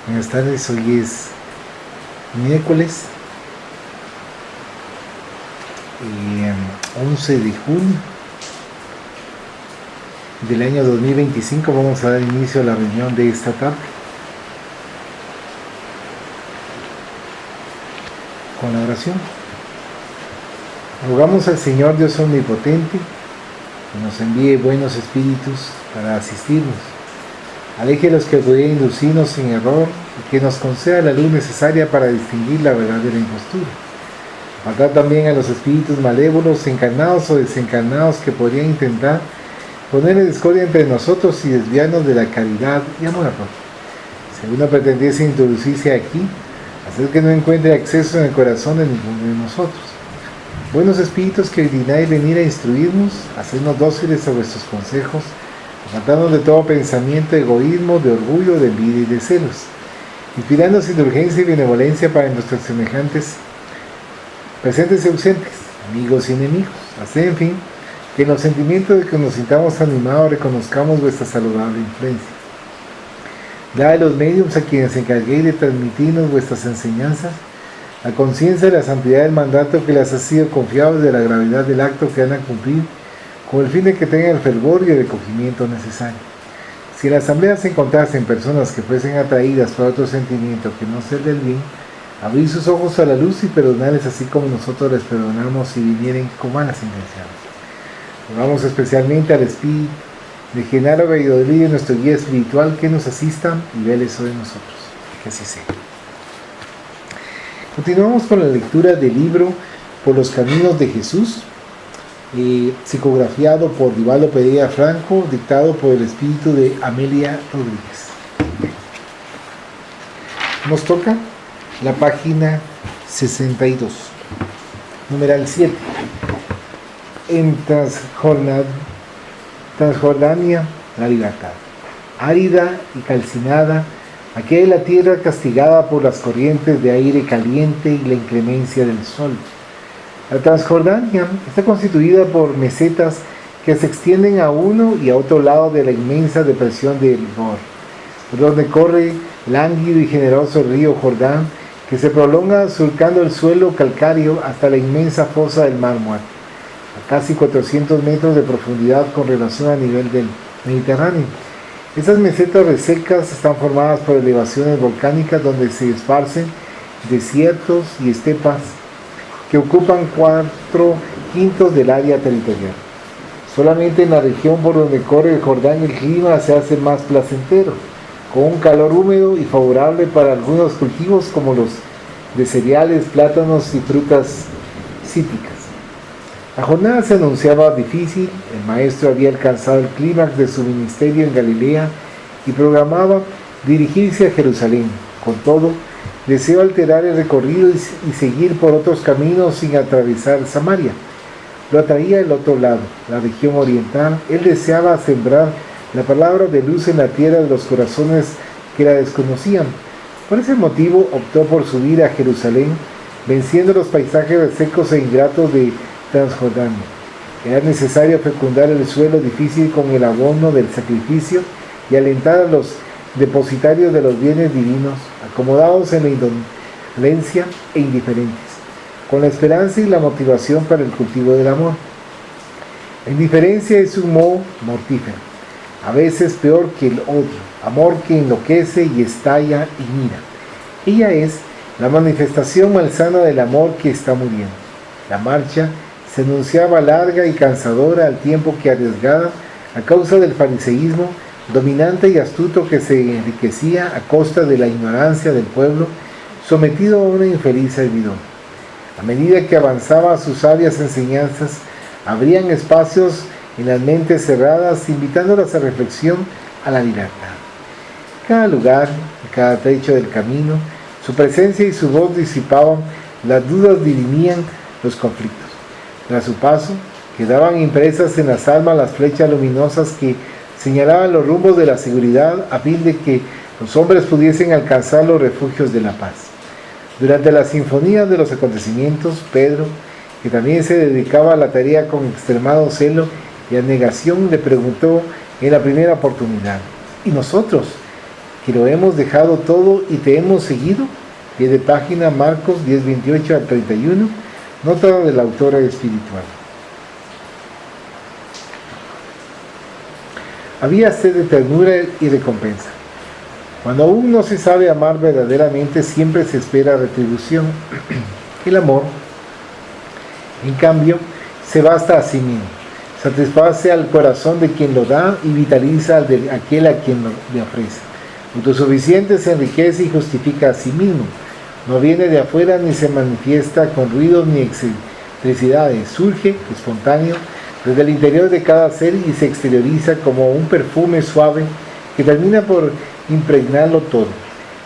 Buenas tardes, hoy es miércoles 11 de junio del año 2025. Vamos a dar inicio a la reunión de esta tarde con la oración. Rogamos al Señor Dios Omnipotente que nos envíe buenos espíritus para asistirnos, aleje a los que podrían inducirnos en error y que nos conceda la luz necesaria para distinguir la verdad de la impostura. Apartar también a los espíritus malévolos, encarnados o desencarnados, que podrían intentar poner discordia entre nosotros y desviarnos de la caridad y amor a todos. Si alguno pretendiese introducirse aquí, hacer que no encuentre acceso en el corazón de ninguno de nosotros. Buenos espíritus que dignáis venir a instruirnos, hacernos dóciles a vuestros consejos, apartarnos de todo pensamiento de egoísmo, de orgullo, de envidia y de celos, inspirándonos indulgencia y benevolencia para nuestros semejantes, presentes y ausentes, amigos y enemigos. Hacer, en fin, que en los sentimientos de que nos sintamos animados reconozcamos vuestra saludable influencia. Dad a los médiums a quienes encarguéis de transmitirnos vuestras enseñanzas la conciencia de la santidad del mandato que les ha sido confiado, de la gravedad del acto que han a cumplir, con el fin de que tengan el fervor y el recogimiento necesario. Si en la asamblea se encontrasen personas que fuesen atraídas por otro sentimiento que no sea el del bien, abrir sus ojos a la luz y perdonarles así como nosotros les perdonamos si vinieren con malas intenciones. Rogamos especialmente al Espíritu de Genaro Valladolid, nuestro guía espiritual, que nos asistan y vele sobre nosotros. Que así sea. Continuamos con la lectura del libro Por los Caminos de Jesús, psicografiado por Divaldo Pereira Franco, dictado por el espíritu de Amelia Rodríguez. Nos toca la página 62, numeral 7. En Transjordania, la libertad. Árida y calcinada, aquí hay la tierra castigada por las corrientes de aire caliente y la inclemencia del sol. La Transjordania está constituida por mesetas que se extienden a uno y a otro lado de la inmensa depresión del Gor, por donde corre lánguido y generoso el río Jordán, que se prolonga surcando el suelo calcáreo hasta la inmensa fosa del Mar Muerto, a casi 400 metros de profundidad con relación al nivel del Mediterráneo. Estas mesetas resecas están formadas por elevaciones volcánicas donde se esparcen desiertos y estepas que ocupan 4/5 del área territorial. Solamente en la región por donde corre el Jordán el clima se hace más placentero, con un calor húmedo y favorable para algunos cultivos como los de cereales, plátanos y frutas cítricas. La jornada se anunciaba difícil. El maestro había alcanzado el clímax de su ministerio en Galilea y programaba dirigirse a Jerusalén. Con todo, deseó alterar el recorrido y seguir por otros caminos sin atravesar Samaria. Lo atraía el otro lado, la región oriental. Él deseaba sembrar la palabra de luz en la tierra de los corazones que la desconocían. Por ese motivo optó por subir a Jerusalén, venciendo los paisajes resecos e ingratos de Transjordania. Era necesario fecundar el suelo difícil con el abono del sacrificio y alentar a los depositarios de los bienes divinos, acomodados en la indolencia e indiferentes, con la esperanza y la motivación para el cultivo del amor. La indiferencia es un moho mortífero, a veces peor que el odio, amor que enloquece y estalla y mira. Ella es la manifestación malsana del amor que está muriendo. La marcha se anunciaba larga y cansadora al tiempo que arriesgada a causa del fariseísmo dominante y astuto que se enriquecía a costa de la ignorancia del pueblo sometido a una infeliz servidumbre. A medida que avanzaba sus sabias enseñanzas, abrían espacios en las mentes cerradas, invitándolas a reflexión, a la libertad. Cada lugar, cada trecho del camino, su presencia y su voz disipaban las dudas, dirimían los conflictos. Tras su paso, quedaban impresas en las almas las flechas luminosas que señalaban los rumbos de la seguridad a fin de que los hombres pudiesen alcanzar los refugios de la paz. Durante la sinfonía de los acontecimientos, Pedro, que también se dedicaba a la tarea con extremado celo y abnegación, le preguntó en la primera oportunidad: ¿y nosotros? que lo hemos dejado todo y te hemos seguido. Pie de página, Marcos 10:28 al 31, nota de la autora espiritual. Había sed de ternura y recompensa. Cuando aún no se sabe amar verdaderamente, siempre se espera retribución. El amor, en cambio, se basta a sí mismo, satisface al corazón de quien lo da y vitaliza al de aquel a quien le ofrece. Autosuficiente, se enriquece y justifica a sí mismo. No viene de afuera ni se manifiesta con ruidos ni excentricidades. Surge espontáneo desde el interior de cada ser y se exterioriza como un perfume suave que termina por impregnarlo todo.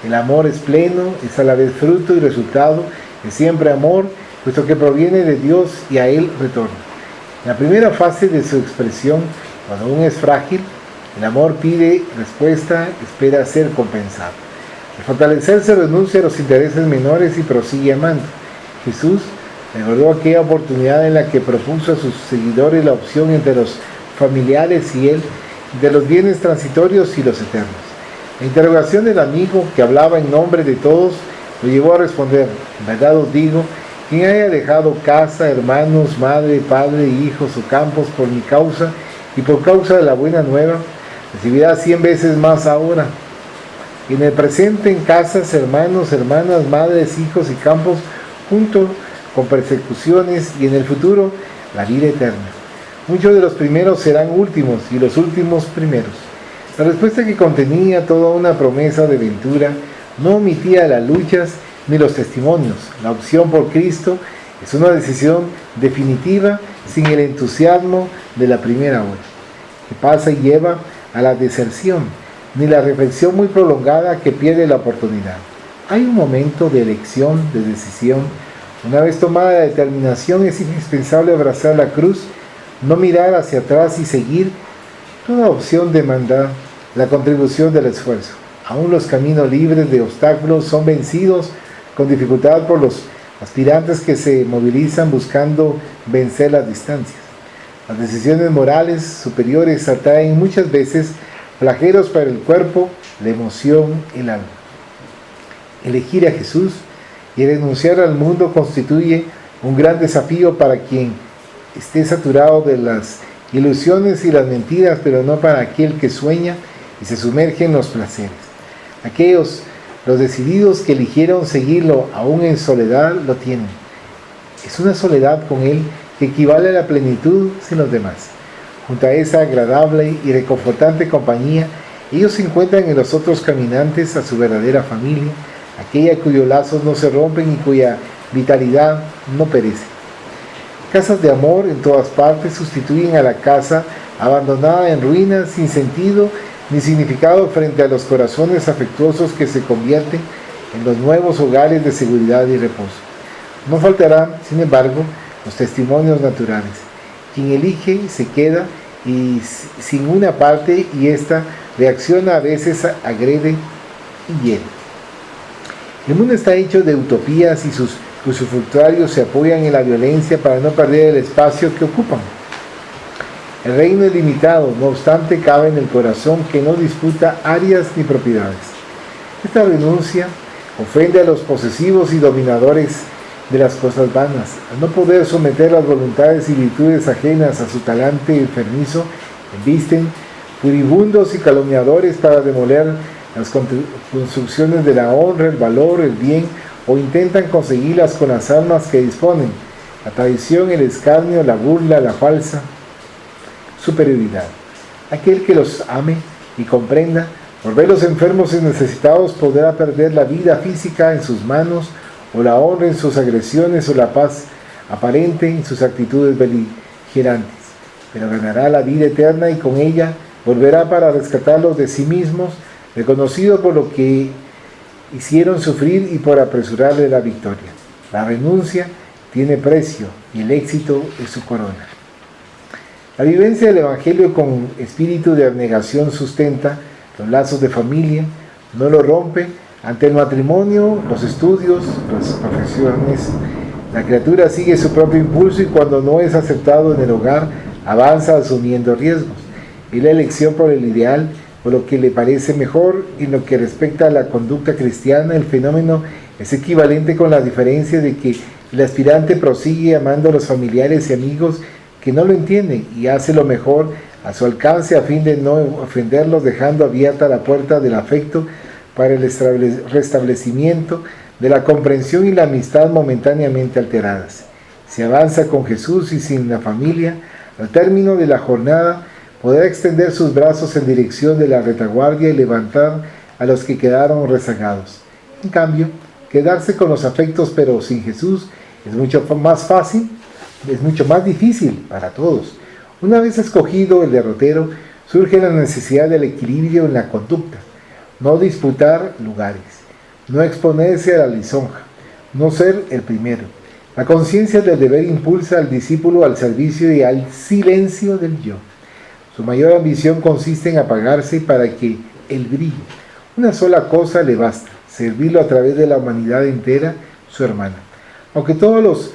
El amor es pleno, es a la vez fruto y resultado, es siempre amor, puesto que proviene de Dios y a Él retorna. En la primera fase de su expresión, cuando aún es frágil, el amor pide respuesta, espera ser compensado. Al fortalecerse renuncia a los intereses menores y prosigue amando. Jesús recordó aquella oportunidad en la que propuso a sus seguidores la opción entre los familiares y Él, de los bienes transitorios y los eternos. La interrogación del amigo, que hablaba en nombre de todos, lo llevó a responder: en verdad os digo, quien haya dejado casa, hermanos, madre, padre, hijos o campos por mi causa y por causa de la buena nueva, recibirá 100 veces más ahora. Y en el presente, en casas, hermanos, hermanas, madres, hijos y campos, junto con persecuciones, y en el futuro, la vida eterna. Muchos de los primeros serán últimos y los últimos primeros. La respuesta, que contenía toda una promesa de ventura, no omitía las luchas ni los testimonios. La opción por Cristo es una decisión definitiva sin el entusiasmo de la primera hora, que pasa y lleva a la deserción, ni la reflexión muy prolongada que pierde la oportunidad. Hay un momento de elección, de decisión. Una vez tomada la determinación, es indispensable abrazar la cruz, no mirar hacia atrás y seguir. Toda opción demanda la contribución del esfuerzo. Aún los caminos libres de obstáculos son vencidos con dificultad por los aspirantes que se movilizan buscando vencer las distancias. Las decisiones morales superiores atraen muchas veces flagelos para el cuerpo, la emoción, el alma. Elegir a Jesús y renunciar al mundo constituye un gran desafío para quien esté saturado de las ilusiones y las mentiras, pero no para aquel que sueña y se sumerge en los placeres. Los decididos que eligieron seguirlo aún en soledad, lo tienen. Es una soledad con Él que equivale a la plenitud sin los demás. Junto a esa agradable y reconfortante compañía, ellos se encuentran en los otros caminantes a su verdadera familia, aquella cuyos lazos no se rompen y cuya vitalidad no perece. Casas de amor en todas partes sustituyen a la casa abandonada en ruinas, sin sentido ni significado, frente a los corazones afectuosos que se convierten en los nuevos hogares de seguridad y reposo. No faltarán, sin embargo, los testimonios naturales. Quien elige se queda y sin una parte, y esta reacciona, a veces agrede y hiere. El mundo está hecho de utopías y sus usufructuarios se apoyan en la violencia para no perder el espacio que ocupan. El reino es limitado, no obstante cabe en el corazón que no disputa áreas ni propiedades. Esta renuncia ofende a los posesivos y dominadores de las cosas vanas. Al no poder someter las voluntades y virtudes ajenas a su talante enfermizo, embisten furibundos y calumniadores para demoler las construcciones de la honra, el valor, el bien, o intentan conseguirlas con las armas que disponen: la traición, el escarnio, la burla, la falsa superioridad. Aquel que los ame y comprenda, por ver los enfermos y necesitados, podrá perder la vida física en sus manos, o la honra en sus agresiones, o la paz aparente en sus actitudes beligerantes, pero ganará la vida eterna y con ella volverá para rescatarlos de sí mismos, reconocido por lo que hicieron sufrir y por apresurarle la victoria. La renuncia tiene precio y el éxito es su corona. La vivencia del Evangelio con espíritu de abnegación sustenta los lazos de familia, no lo rompe. Ante el matrimonio, los estudios, las profesiones, la criatura sigue su propio impulso y cuando no es aceptado en el hogar, avanza asumiendo riesgos. Es la elección por el ideal, o lo que le parece mejor. En lo que respecta a la conducta cristiana, el fenómeno es equivalente, con la diferencia de que el aspirante prosigue amando a los familiares y amigos que no lo entienden y hace lo mejor a su alcance a fin de no ofenderlos, dejando abierta la puerta del afecto para el restablecimiento de la comprensión y la amistad momentáneamente alteradas. Se avanza con Jesús y sin la familia. Al término de la jornada podrá extender sus brazos en dirección de la retaguardia y levantar a los que quedaron rezagados. En cambio, quedarse con los afectos pero sin Jesús es mucho más fácil, es mucho más difícil para todos. Una vez escogido el derrotero, surge la necesidad del equilibrio en la conducta. No disputar lugares, no exponerse a la lisonja, no ser el primero. La conciencia del deber impulsa al discípulo al servicio y al silencio del yo. Su mayor ambición consiste en apagarse para que él brille. Una sola cosa le basta: servirlo a través de la humanidad entera, su hermana. Aunque todos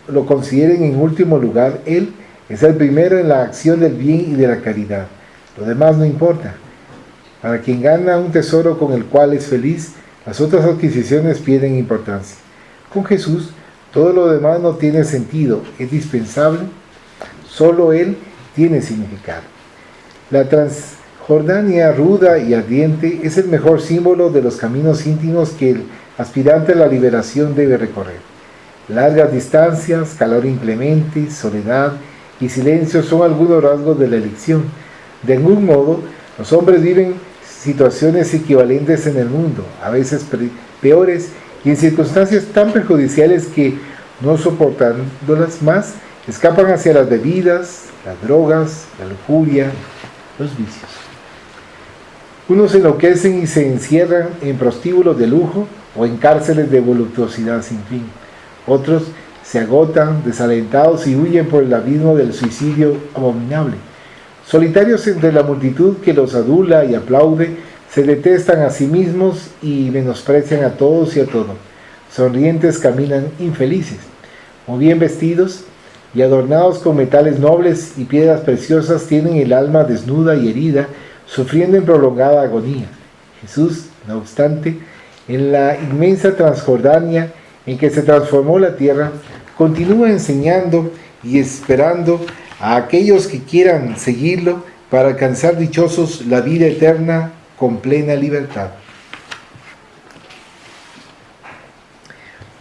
lo consideren en último lugar, él es el primero en la acción del bien y de la caridad. Lo demás no importa. Para quien gana un tesoro con el cual es feliz, las otras adquisiciones pierden importancia. Con Jesús, todo lo demás no tiene sentido, es dispensable, solo Él tiene significado. La Transjordania ruda y ardiente es el mejor símbolo de los caminos íntimos que el aspirante a la liberación debe recorrer. Largas distancias, calor inclemente, soledad y silencio son algunos rasgos de la elección. De algún modo, los hombres viven situaciones equivalentes en el mundo, a veces peores y en circunstancias tan perjudiciales que, no soportándolas más, escapan hacia las bebidas, las drogas, la lujuria, los vicios. Unos enloquecen y se encierran en prostíbulos de lujo o en cárceles de voluptuosidad sin fin. Otros se agotan, desalentados, y huyen por el abismo del suicidio abominable. Solitarios entre la multitud que los adula y aplaude, se detestan a sí mismos y menosprecian a todos y a todo. Sonrientes caminan infelices. Muy bien vestidos y adornados con metales nobles y piedras preciosas, tienen el alma desnuda y herida, sufriendo en prolongada agonía. Jesús, no obstante, en la inmensa Transjordania en que se transformó la tierra, continúa enseñando y esperando a aquellos que quieran seguirlo para alcanzar dichosos la vida eterna con plena libertad.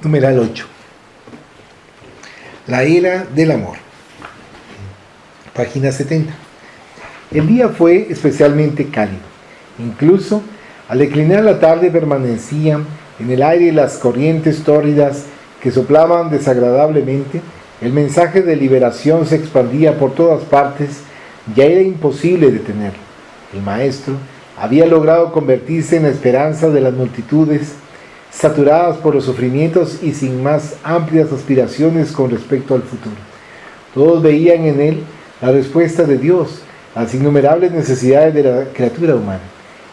Numeral 8. La era del amor. Página 70. El día fue especialmente cálido. Incluso al declinar la tarde permanecían en el aire las corrientes tórridas que soplaban desagradablemente. El mensaje de liberación se expandía por todas partes. Ya era imposible detenerlo. El maestro había logrado convertirse en la esperanza de las multitudes, saturadas por los sufrimientos y sin más amplias aspiraciones con respecto al futuro. Todos veían en él la respuesta de Dios a las innumerables necesidades de la criatura humana.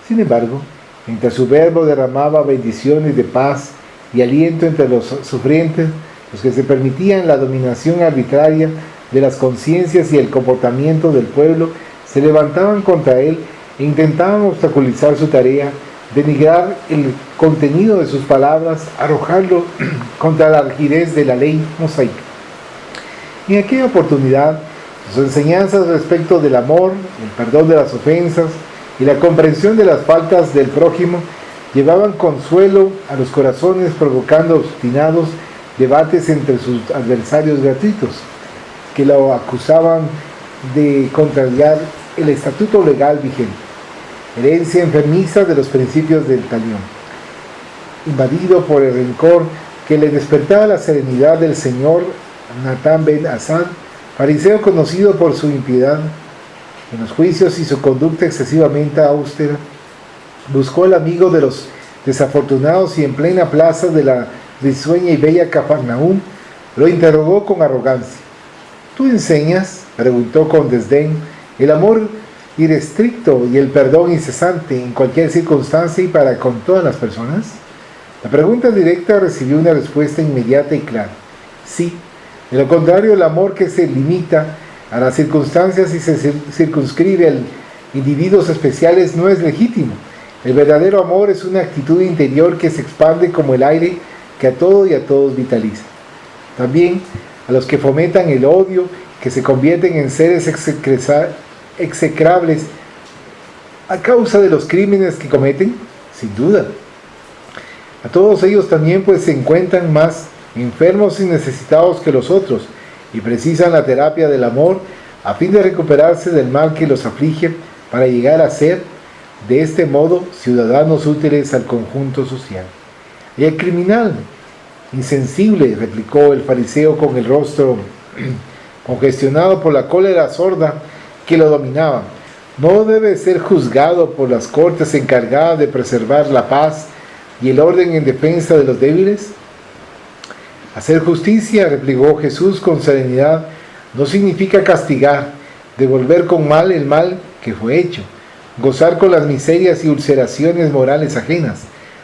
Sin embargo, mientras su verbo derramaba bendiciones de paz y aliento entre los sufrientes, los que se permitían la dominación arbitraria de las conciencias y el comportamiento del pueblo, se levantaban contra él e intentaban obstaculizar su tarea, denigrar el contenido de sus palabras, arrojarlo contra la rigidez de la ley mosaica. En aquella oportunidad, sus enseñanzas respecto del amor, el perdón de las ofensas y la comprensión de las faltas del prójimo llevaban consuelo a los corazones, provocando obstinados debates entre sus adversarios gratuitos, que lo acusaban de contrariar el estatuto legal vigente, herencia enfermiza de los principios del talión. Invadido por el rencor que le despertaba la serenidad del señor Natán ben Asad, fariseo conocido por su impiedad en los juicios y su conducta excesivamente austera, buscó al amigo de los desafortunados y en plena plaza de la risueña y bella Cafarnaúm lo interrogó con arrogancia. ¿Tú enseñas?, preguntó con desdén, el amor irrestricto y el perdón incesante en cualquier circunstancia y para con todas las personas. La pregunta directa recibió una respuesta inmediata y clara: sí. De lo contrario, el amor que se limita a las circunstancias y se circunscribe al individuos especiales no es legítimo. El verdadero amor es una actitud interior que se expande como el aire que a todo y a todos vitaliza. También a los que fomentan el odio, que se convierten en seres execrables a causa de los crímenes que cometen, sin duda. A todos ellos también pues se encuentran más enfermos y necesitados que los otros y precisan la terapia del amor a fin de recuperarse del mal que los aflige para llegar a ser de este modo ciudadanos útiles al conjunto social. Y el criminal, insensible, replicó el fariseo con el rostro congestionado por la cólera sorda que lo dominaba, ¿no debe ser juzgado por las cortes encargadas de preservar la paz y el orden en defensa de los débiles? Hacer justicia, replicó Jesús con serenidad, no significa castigar, devolver con mal el mal que fue hecho, gozar con las miserias y ulceraciones morales ajenas.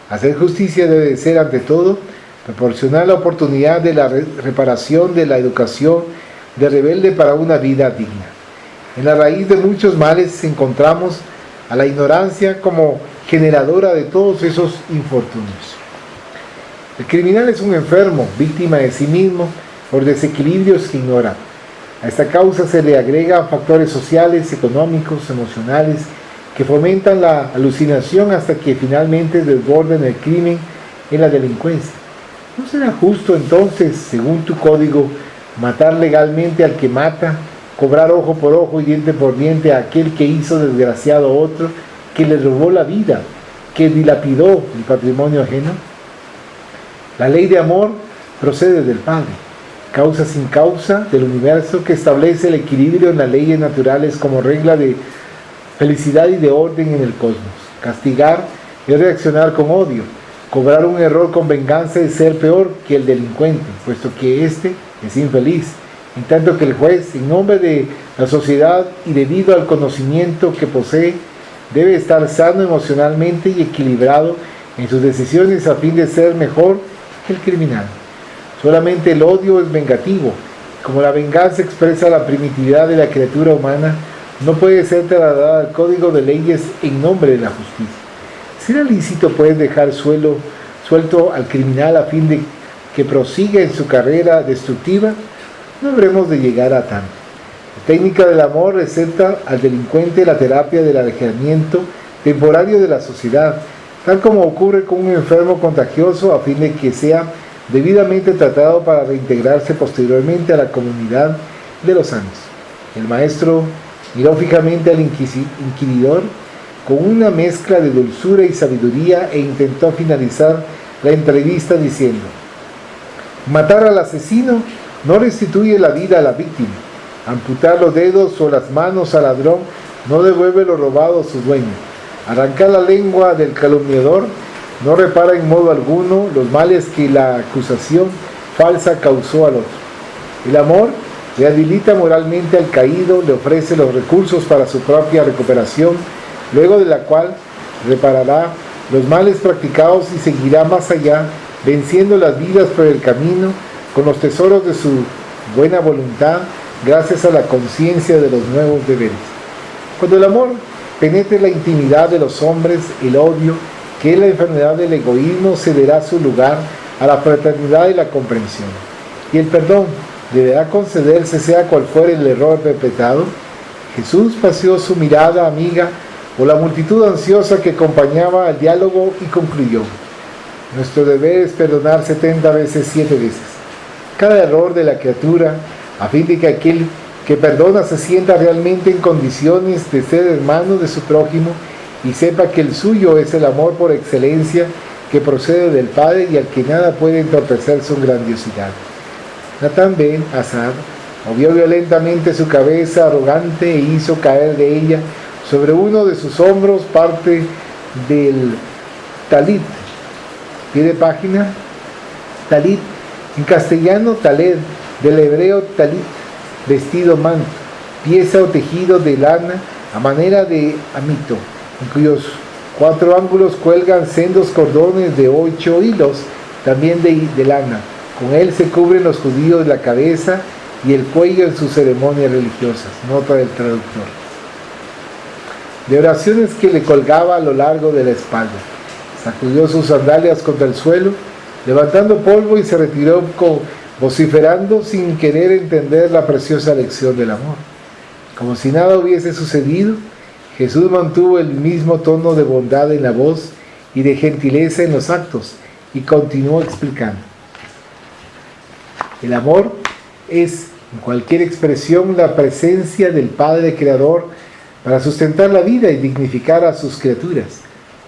Hacer justicia debe ser, ante todo, proporcionar la oportunidad de la reparación, de la educación, de rebelde para una vida digna. En la raíz de muchos males encontramos a la ignorancia como generadora de todos esos infortunios. El criminal es un enfermo, víctima de sí mismo, por desequilibrios que ignora. A esta causa se le agregan factores sociales, económicos, emocionales, que fomentan la alucinación hasta que finalmente desborden el crimen en la delincuencia. ¿No será justo entonces, según tu código, matar legalmente al que mata, cobrar ojo por ojo y diente por diente a aquel que hizo desgraciado a otro, que le robó la vida, que dilapidó el patrimonio ajeno? La ley de amor procede del Padre, causa sin causa del universo, que establece el equilibrio en las leyes naturales como regla de felicidad y de orden en el cosmos. Castigar es reaccionar con odio. Cobrar un error con venganza es ser peor que el delincuente, puesto que éste es infeliz, en tanto que el juez, en nombre de la sociedad y debido al conocimiento que posee, debe estar sano emocionalmente y equilibrado en sus decisiones a fin de ser mejor que el criminal. Solamente el odio es vengativo. Como la venganza expresa la primitividad de la criatura humana, no puede ser trasladada al código de leyes en nombre de la justicia. ¿Será lícito pues dejar suelto al criminal a fin de que prosiga en su carrera destructiva? No habremos de llegar a tanto. La técnica del amor receta al delincuente la terapia del alejamiento temporario de la sociedad, tal como ocurre con un enfermo contagioso, a fin de que sea debidamente tratado para reintegrarse posteriormente a la comunidad de los sanos. El maestro miró fijamente al inquiridor con una mezcla de dulzura y sabiduría e intentó finalizar la entrevista diciendo: matar al asesino no restituye la vida a la víctima. Amputar los dedos o las manos al ladrón no devuelve lo robado a su dueño. Arrancar la lengua del calumniador no repara en modo alguno los males que la acusación falsa causó al otro. El amor rehabilita moralmente al caído, le ofrece los recursos para su propia recuperación, luego de la cual reparará los males practicados y seguirá más allá, venciendo las vidas por el camino con los tesoros de su buena voluntad, gracias a la conciencia de los nuevos deberes. Cuando el amor penetre la intimidad de los hombres, el odio, que es la enfermedad del egoísmo, cederá su lugar a la fraternidad y la comprensión. Y el perdón deberá concederse sea cual fuere el error perpetrado. Jesús paseó su mirada amiga por la multitud ansiosa que acompañaba al diálogo y concluyó: nuestro deber es perdonar 70 veces 7 veces cada error de la criatura, a fin de que aquel que perdona se sienta realmente en condiciones de ser hermano de su prójimo y sepa que el suyo es el amor por excelencia que procede del Padre y al que nada puede entorpecer su grandiosidad. Natán ben Asad movió violentamente su cabeza arrogante e hizo caer de ella sobre uno de sus hombros parte del talit. Pie de página, talit, en castellano taled, del hebreo talit, vestido manto, pieza o tejido de lana a manera de amito, en cuyos 4 ángulos cuelgan sendos cordones de 8 hilos, también de lana. Con él se cubren los judíos la cabeza y el cuello en sus ceremonias religiosas. Nota del traductor. de oraciones que le colgaba a lo largo de la espalda. Sacudió sus sandalias contra el suelo, levantando polvo, y se retiró vociferando sin querer entender la preciosa lección del amor. Como si nada hubiese sucedido, Jesús mantuvo el mismo tono de bondad en la voz y de gentileza en los actos, y continuó explicando. El amor es, en cualquier expresión, la presencia del Padre Creador para sustentar la vida y dignificar a sus criaturas.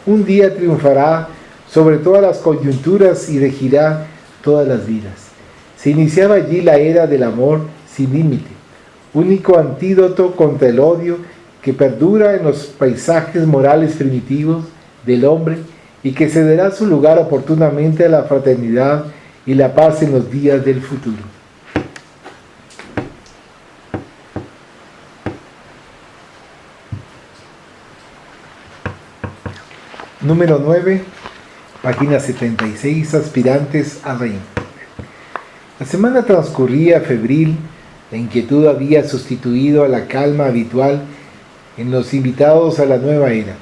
Un día triunfará sobre todas las coyunturas y regirá todas las vidas. Se iniciaba allí la era del amor sin límite, único antídoto contra el odio que perdura en los paisajes morales primitivos del hombre y que cederá su lugar oportunamente a la fraternidad y la paz en los días del futuro. Número 9, página 76, aspirantes a reino. La semana transcurría febril, la inquietud había sustituido a la calma habitual en los invitados a la nueva era.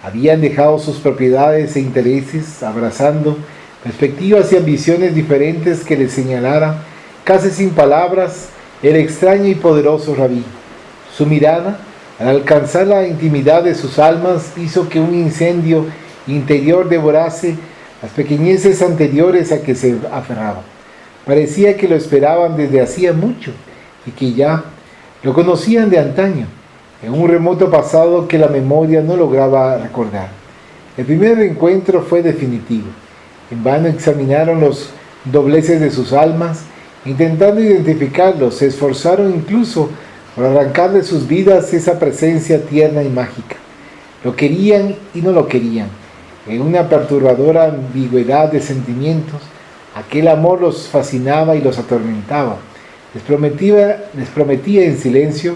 Habían dejado sus propiedades e intereses, abrazando perspectivas y ambiciones diferentes que les señalara, casi sin palabras, el extraño y poderoso rabí. Su mirada, al alcanzar la intimidad de sus almas, hizo que un incendio interior devorase las pequeñeces anteriores a que se aferraba. Parecía que lo esperaban desde hacía mucho y que ya lo conocían de antaño, en un remoto pasado que la memoria no lograba recordar. El primer encuentro fue definitivo. En vano examinaron los dobleces de sus almas, intentando identificarlos, se esforzaron incluso por arrancar de sus vidas esa presencia tierna y mágica. Lo querían y no lo querían. En una perturbadora ambigüedad de sentimientos, aquel amor los fascinaba y los atormentaba. Les prometía en silencio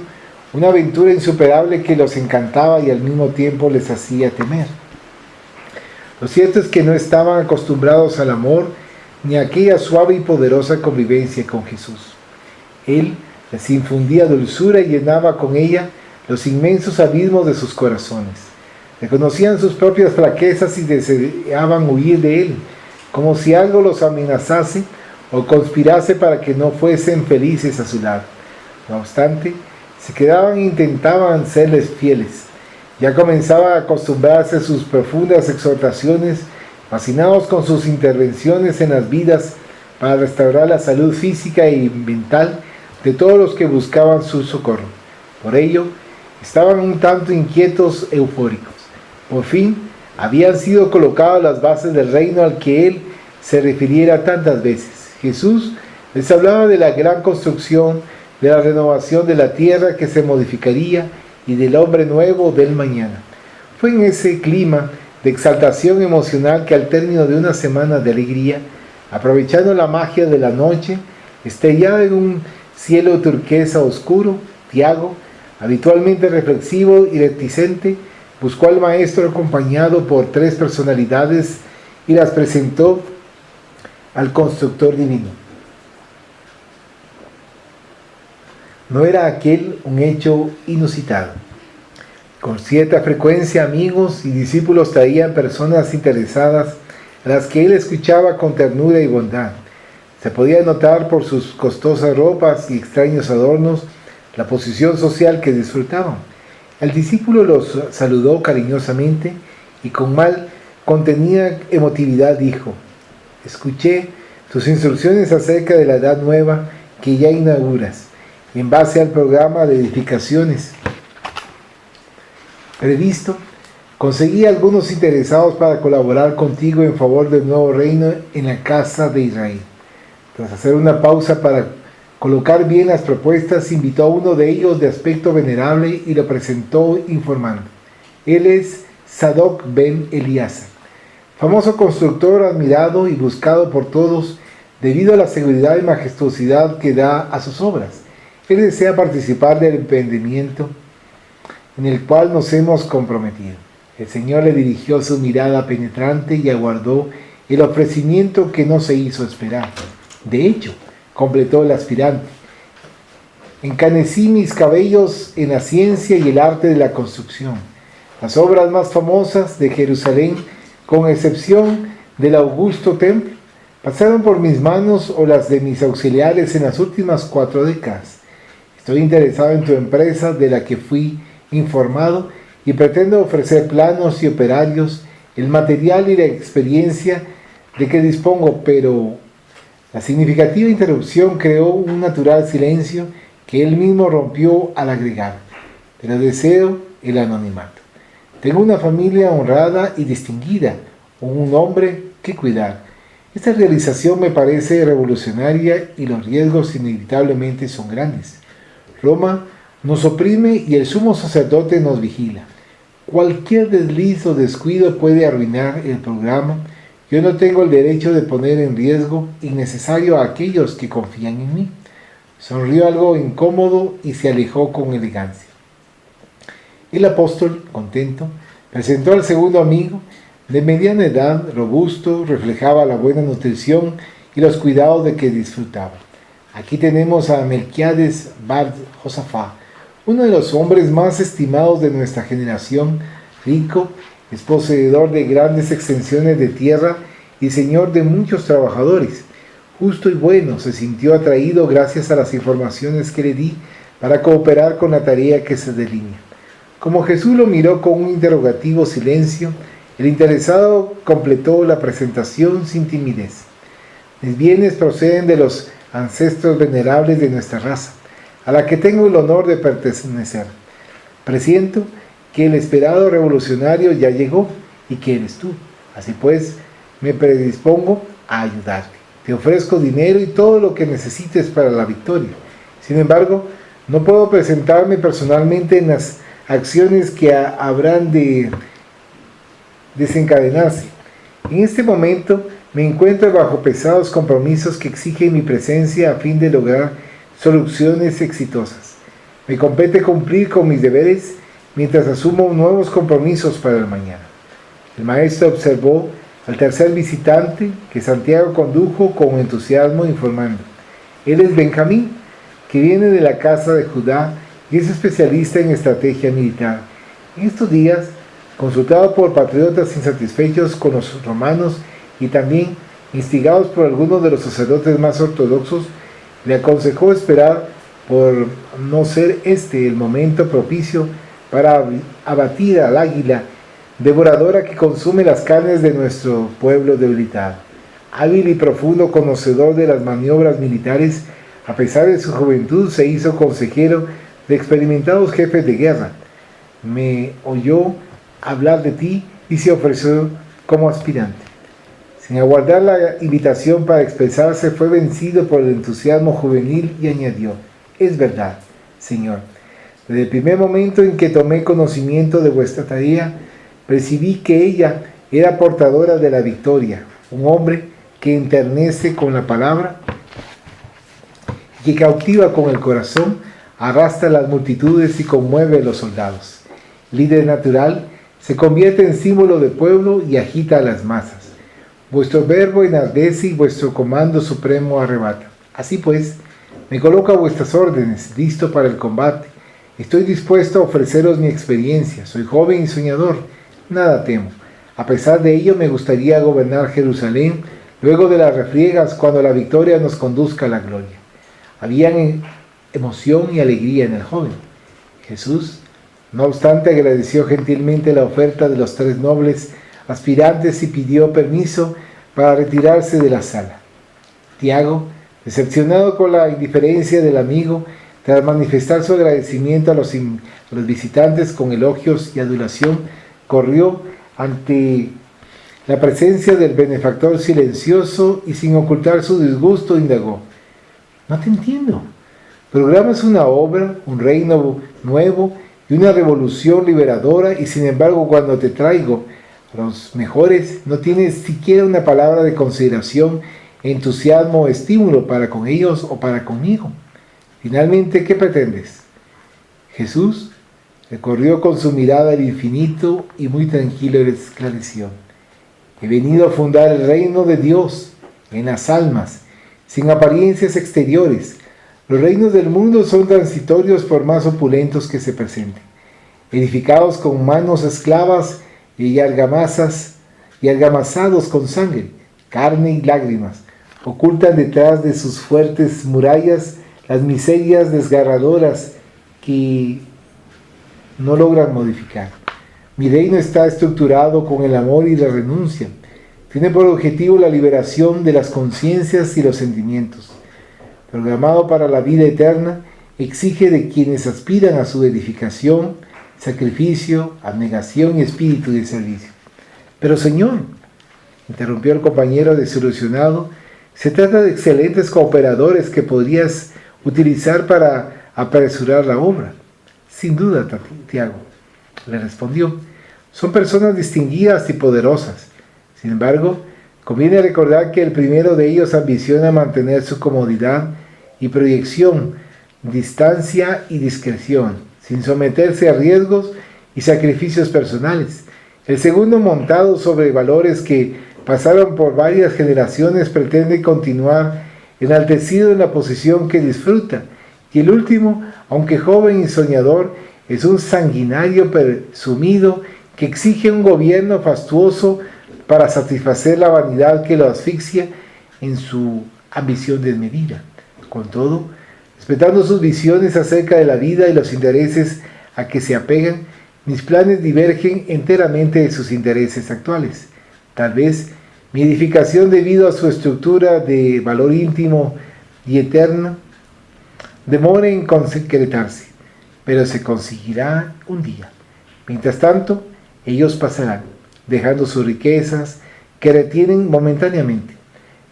una aventura insuperable que los encantaba y al mismo tiempo les hacía temer. Lo cierto es que no estaban acostumbrados al amor ni a aquella suave y poderosa convivencia con Jesús. Él les infundía dulzura y llenaba con ella los inmensos abismos de sus corazones. Reconocían sus propias flaquezas y deseaban huir de él, como si algo los amenazase o conspirase para que no fuesen felices a su lado. No obstante, se quedaban e intentaban serles fieles. Ya comenzaban a acostumbrarse a sus profundas exhortaciones, fascinados con sus intervenciones en las vidas para restaurar la salud física y mental de todos los que buscaban su socorro. Por ello, estaban un tanto inquietos, eufóricos. Por fin, habían sido colocadas las bases del reino al que él se refiriera tantas veces. Jesús les hablaba de la gran construcción, de la renovación de la tierra que se modificaría y del hombre nuevo del mañana. Fue en ese clima de exaltación emocional que al término de una semana de alegría, aprovechando la magia de la noche, estrellada en un cielo turquesa oscuro, Tiago, habitualmente reflexivo y reticente, buscó al maestro acompañado por 3 personalidades y las presentó al constructor divino. No era aquel un hecho inusitado. Con cierta frecuencia amigos y discípulos traían personas interesadas a las que él escuchaba con ternura y bondad. Se podía notar por sus costosas ropas y extraños adornos la posición social que disfrutaban. El discípulo los saludó cariñosamente y con mal contenida emotividad dijo: escuché tus instrucciones acerca de la edad nueva que ya inauguras, en base al programa de edificaciones previsto. Conseguí algunos interesados para colaborar contigo en favor del nuevo reino en la casa de Israel. Tras hacer una pausa para colocar bien las propuestas, invitó a uno de ellos de aspecto venerable y lo presentó informando: él es Sadoc ben Eliezer, famoso constructor admirado y buscado por todos debido a la seguridad y majestuosidad que da a sus obras. Él desea participar del emprendimiento en el cual nos hemos comprometido. El Señor le dirigió su mirada penetrante y aguardó el ofrecimiento que no se hizo esperar. De hecho, completó el aspirante: encanecí mis cabellos en la ciencia y el arte de la construcción. Las obras más famosas de Jerusalén, con excepción del augusto templo, pasaron por mis manos o las de mis auxiliares en las últimas 4 décadas. Estoy interesado en tu empresa, de la que fui informado, y pretendo ofrecer planos y operarios, el material y la experiencia de que dispongo, pero la significativa interrupción creó un natural silencio que él mismo rompió al agregar: pero deseo el anonimato. Tengo una familia honrada y distinguida, un hombre que cuidar. Esta realización me parece revolucionaria y los riesgos inevitablemente son grandes. Roma nos oprime y el sumo sacerdote nos vigila. Cualquier desliz o descuido puede arruinar el programa. Yo no tengo el derecho de poner en riesgo innecesario a aquellos que confían en mí. Sonrió algo incómodo y se alejó con elegancia. El apóstol, contento, presentó al segundo amigo, de mediana edad, robusto, reflejaba la buena nutrición y los cuidados de que disfrutaba. Aquí tenemos a Melquiades Bar Josafá, uno de los hombres más estimados de nuestra generación, rico, es poseedor de grandes extensiones de tierra y señor de muchos trabajadores. Justo y bueno, se sintió atraído gracias a las informaciones que le di para cooperar con la tarea que se delinea. Como Jesús lo miró con un interrogativo silencio, el interesado completó la presentación sin timidez. Mis bienes proceden de los ancestros venerables de nuestra raza, a la que tengo el honor de pertenecer. Presiento que el esperado revolucionario ya llegó y que eres tú. Así pues, me predispongo a ayudarte. Te ofrezco dinero y todo lo que necesites para la victoria. Sin embargo, no puedo presentarme personalmente en las acciones que habrán de desencadenarse. En este momento me encuentro bajo pesados compromisos que exigen mi presencia a fin de lograr soluciones exitosas. Me compete cumplir con mis deberes mientras asumo nuevos compromisos para el mañana. El maestro observó al tercer visitante que Santiago condujo con entusiasmo, informando: él es Benjamín, que viene de la casa de Judá y es especialista en estrategia militar. En estos días, consultado por patriotas insatisfechos con los romanos y también instigados por algunos de los sacerdotes más ortodoxos, le aconsejó esperar por no ser este el momento propicio para abatir al águila devoradora que consume las carnes de nuestro pueblo debilitado. Hábil y profundo conocedor de las maniobras militares, a pesar de su juventud se hizo consejero de experimentados jefes de guerra. Me oyó hablar de ti y se ofreció como aspirante. Sin aguardar la invitación para expresarse, fue vencido por el entusiasmo juvenil y añadió: es verdad, Señor. Desde el primer momento en que tomé conocimiento de vuestra tarea, percibí que ella era portadora de la victoria, un hombre que enternece con la palabra, que cautiva con el corazón, arrastra las multitudes y conmueve a los soldados. Líder natural, se convierte en símbolo de pueblo y agita a las masas. Vuestro verbo enardece y vuestro comando supremo arrebata. Así pues, me coloco a vuestras órdenes, listo para el combate. Estoy dispuesto a ofreceros mi experiencia. Soy joven y soñador, nada temo. A pesar de ello, me gustaría gobernar Jerusalén luego de las refriegas, cuando la victoria nos conduzca a la gloria. Habían emoción y alegría en el joven. Jesús, no obstante, agradeció gentilmente la oferta de los 3 nobles aspirantes y pidió permiso para retirarse de la sala. Tiago, decepcionado con la indiferencia del amigo, tras manifestar su agradecimiento a los visitantes con elogios y adulación, corrió ante la presencia del benefactor silencioso y sin ocultar su disgusto indagó: no te entiendo. Programas una obra, un reino nuevo y una revolución liberadora, y sin embargo cuando te traigo a los mejores no tienes siquiera una palabra de consideración, entusiasmo o estímulo para con ellos o para conmigo. Finalmente, ¿qué pretendes? Jesús recorrió con su mirada el infinito y muy tranquilo le esclareció: he venido a fundar el reino de Dios en las almas, sin apariencias exteriores. Los reinos del mundo son transitorios por más opulentos que se presenten. edificados con manos esclavas y argamazados con sangre, carne y lágrimas, ocultan detrás de sus fuertes murallas las miserias desgarradoras que no logran modificar. Mi reino está estructurado con el amor y la renuncia. Tiene por objetivo la liberación de las conciencias y los sentimientos. Programado para la vida eterna, exige de quienes aspiran a su edificación, sacrificio, abnegación y espíritu de servicio. Pero Señor, interrumpió el compañero desilusionado, se trata de excelentes cooperadores que podrías utilizar para apresurar la obra. Sin duda, Tiago, le respondió, son personas distinguidas y poderosas. Sin embargo, conviene recordar que el primero de ellos ambiciona mantener su comodidad y proyección, distancia y discreción, sin someterse a riesgos y sacrificios personales. El segundo, montado sobre valores que pasaron por varias generaciones, pretende continuar enaltecido en la posición que disfruta. Y el último, aunque joven y soñador, es un sanguinario presumido que exige un gobierno fastuoso para satisfacer la vanidad que lo asfixia en su ambición desmedida. Con todo, respetando sus visiones acerca de la vida y los intereses a que se apegan, mis planes divergen enteramente de sus intereses actuales. Tal vez mi edificación, debido a su estructura de valor íntimo y eterno, demore en concretarse, pero se conseguirá un día. Mientras tanto, ellos pasarán, dejando sus riquezas que retienen momentáneamente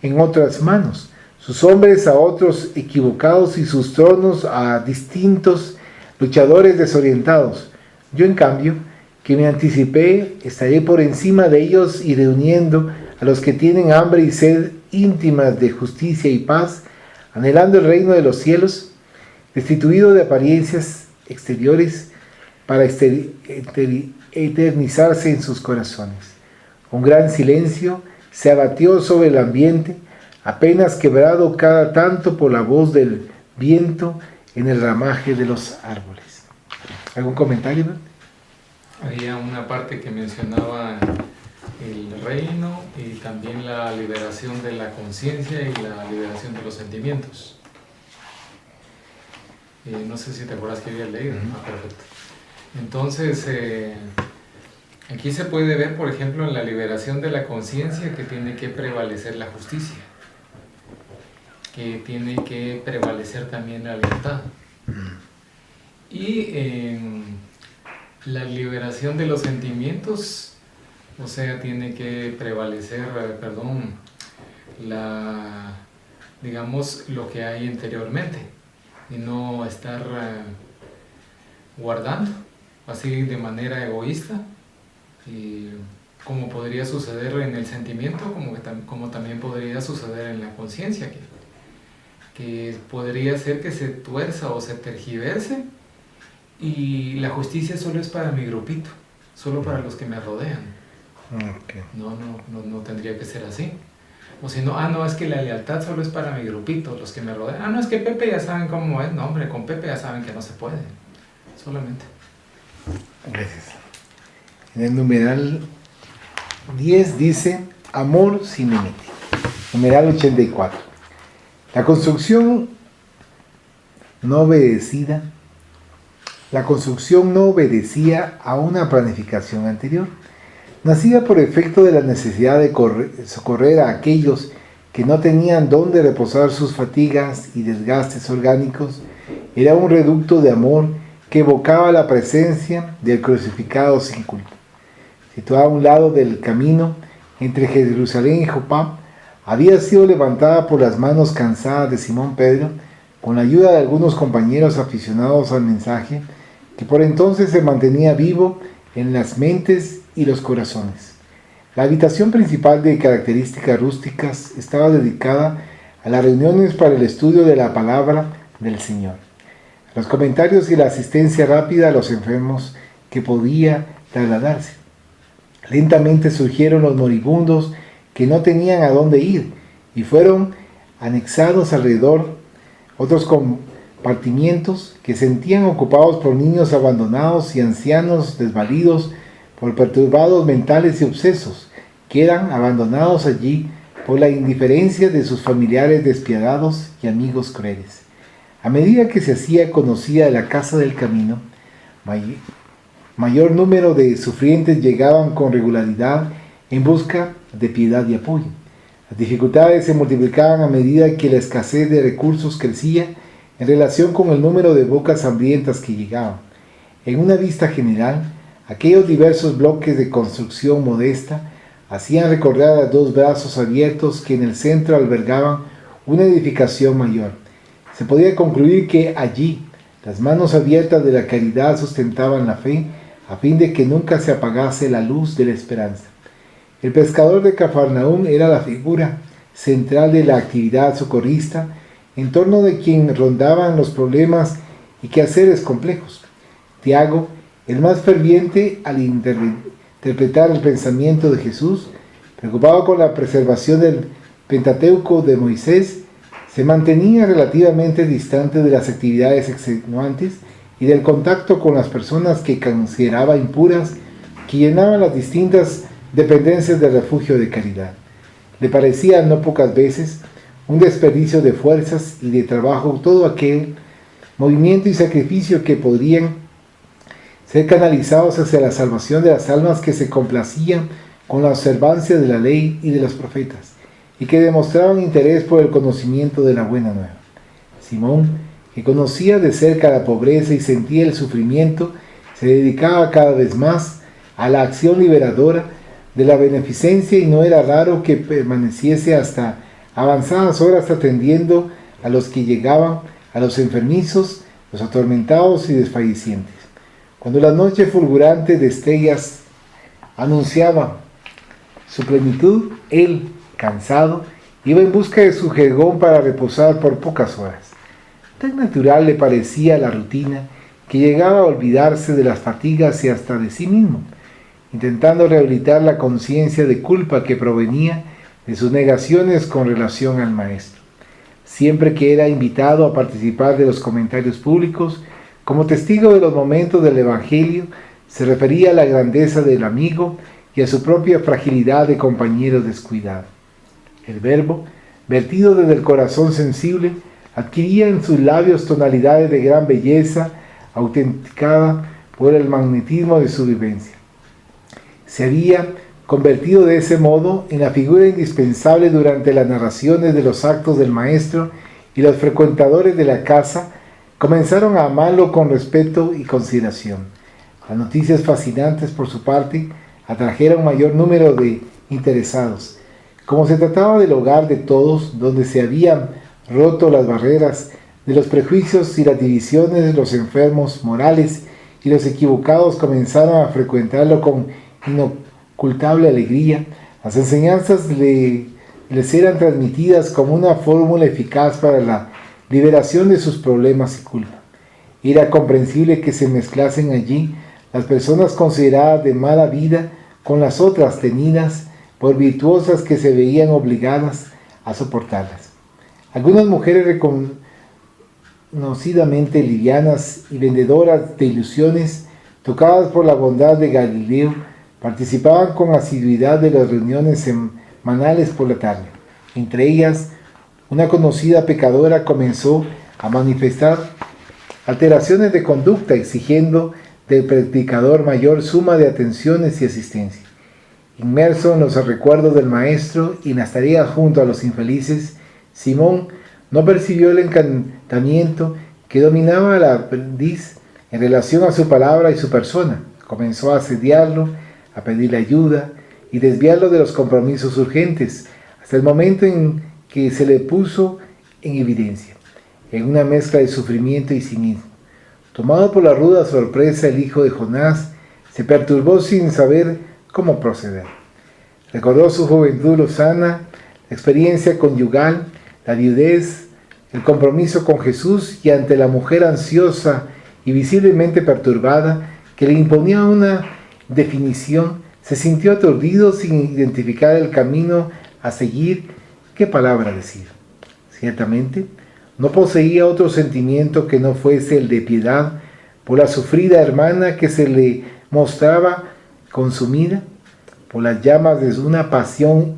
en otras manos, sus hombres a otros equivocados y sus tronos a distintos luchadores desorientados. Yo, en cambio, que me anticipé, estaré por encima de ellos y reuniendo a los que tienen hambre y sed íntimas de justicia y paz, anhelando el reino de los cielos, destituido de apariencias exteriores para eternizarse en sus corazones. Un gran silencio se abatió sobre el ambiente, apenas quebrado cada tanto por la voz del viento en el ramaje de los árboles. ¿Algún comentario? Había una parte que mencionaba el reino y también la liberación de la conciencia y la liberación de los sentimientos. No sé si te acuerdas que había leído. Perfecto. Entonces, aquí se puede ver, por ejemplo, en la liberación de la conciencia que tiene que prevalecer la justicia, que tiene que prevalecer también la libertad. Y en la liberación de los sentimientos, o sea, tiene que prevalecer, digamos, lo que hay interiormente y no estar guardando así de manera egoísta, y como podría suceder en el sentimiento, como también podría suceder en la conciencia, que podría ser que se tuerza o se tergiverse, y la justicia solo es para mi grupito, solo para los que me rodean. Okay. No tendría que ser así. O si no, no, es que la lealtad solo es para mi grupito, los que me rodean. No, es que Pepe ya saben cómo es. No, hombre, con Pepe ya saben que no se puede. Solamente. Gracias. En el numeral 10 dice, amor sin límite. Numeral 84. La construcción no obedecía a una planificación anterior. Nacida por efecto de la necesidad de socorrer a aquellos que no tenían dónde reposar sus fatigas y desgastes orgánicos, era un reducto de amor que evocaba la presencia del crucificado sin culpa. Situada a un lado del camino entre Jerusalén y Jopá, había sido levantada por las manos cansadas de Simón Pedro, con la ayuda de algunos compañeros aficionados al mensaje, que por entonces se mantenía vivo en las mentes y los corazones. La habitación principal, de características rústicas, estaba dedicada a las reuniones para el estudio de la palabra del Señor, a los comentarios y la asistencia rápida a los enfermos que podía trasladarse. Lentamente surgieron los moribundos que no tenían a dónde ir y fueron anexados alrededor, otros compartimientos que sentían ocupados por niños abandonados y ancianos desvalidos por perturbados mentales y obsesos, que eran abandonados allí por la indiferencia de sus familiares despiadados y amigos crueles. A medida que se hacía conocida la casa del camino, mayor número de sufrientes llegaban con regularidad en busca de piedad y apoyo. Las dificultades se multiplicaban a medida que la escasez de recursos crecía en relación con el número de bocas hambrientas que llegaban. En una vista general, aquellos diversos bloques de construcción modesta hacían recordar a dos brazos abiertos que en el centro albergaban una edificación mayor. Se podía concluir que allí las manos abiertas de la caridad sustentaban la fe a fin de que nunca se apagase la luz de la esperanza. El pescador de Cafarnaúm era la figura central de la actividad socorrista, en torno de quien rondaban los problemas y quehaceres complejos. Tiago, el más ferviente al interpretar el pensamiento de Jesús, preocupado con la preservación del Pentateuco de Moisés, se mantenía relativamente distante de las actividades extenuantes y del contacto con las personas que consideraba impuras, que llenaban las distintas dependencias del refugio de caridad. Le parecía no pocas veces un desperdicio de fuerzas y de trabajo todo aquel movimiento y sacrificio que podrían ser canalizados hacia la salvación de las almas que se complacían con la observancia de la ley y de los profetas, y que demostraban interés por el conocimiento de la buena nueva. Simón, que conocía de cerca la pobreza y sentía el sufrimiento, se dedicaba cada vez más a la acción liberadora de la beneficencia, y no era raro que permaneciese hasta avanzadas horas atendiendo a los que llegaban, a los enfermizos, los atormentados y desfallecientes. Cuando la noche fulgurante de estrellas anunciaba su plenitud, él, cansado, iba en busca de su jergón para reposar por pocas horas. Tan natural le parecía la rutina que llegaba a olvidarse de las fatigas y hasta de sí mismo, intentando rehabilitar la conciencia de culpa que provenía de sus negaciones con relación al Maestro. Siempre que era invitado a participar de los comentarios públicos, como testigo de los momentos del Evangelio, se refería a la grandeza del amigo y a su propia fragilidad de compañero descuidado. El verbo, vertido desde el corazón sensible, adquiría en sus labios tonalidades de gran belleza, autenticada por el magnetismo de su vivencia. Se había convertido de ese modo en la figura indispensable durante las narraciones de los actos del Maestro, y los frecuentadores de la casa comenzaron a amarlo con respeto y consideración. Las noticias fascinantes, por su parte, atrajeron mayor número de interesados. Como se trataba del hogar de todos, donde se habían roto las barreras de los prejuicios y las divisiones, los enfermos morales y los equivocados comenzaron a frecuentarlo con inocultable alegría. Las enseñanzas les eran transmitidas como una fórmula eficaz para la liberación de sus problemas y culpa. Era comprensible que se mezclasen allí las personas consideradas de mala vida con las otras tenidas por virtuosas que se veían obligadas a soportarlas. Algunas mujeres reconocidamente livianas y vendedoras de ilusiones, tocadas por la bondad de Galileo, participaban con asiduidad de las reuniones semanales por la tarde. Entre ellas, una conocida pecadora comenzó a manifestar alteraciones de conducta, exigiendo del predicador mayor suma de atenciones y asistencia. Inmerso en los recuerdos del Maestro y en las tareas junto a los infelices, Simón no percibió el encantamiento que dominaba al aprendiz en relación a su palabra y su persona. Comenzó a asediarlo, a pedirle ayuda y desviarlo de los compromisos urgentes, hasta el momento en que se le puso en evidencia, en una mezcla de sufrimiento y cinismo. Tomado por la ruda sorpresa, el hijo de Jonás se perturbó sin saber cómo proceder. Recordó su juventud lozana, la experiencia conyugal, la viudez, el compromiso con Jesús, y ante la mujer ansiosa y visiblemente perturbada que le imponía una definición, se sintió aturdido sin identificar el camino a seguir, qué palabra decir. Ciertamente, No poseía otro sentimiento que no fuese el de piedad por la sufrida hermana que se le mostraba consumida por las llamas de una pasión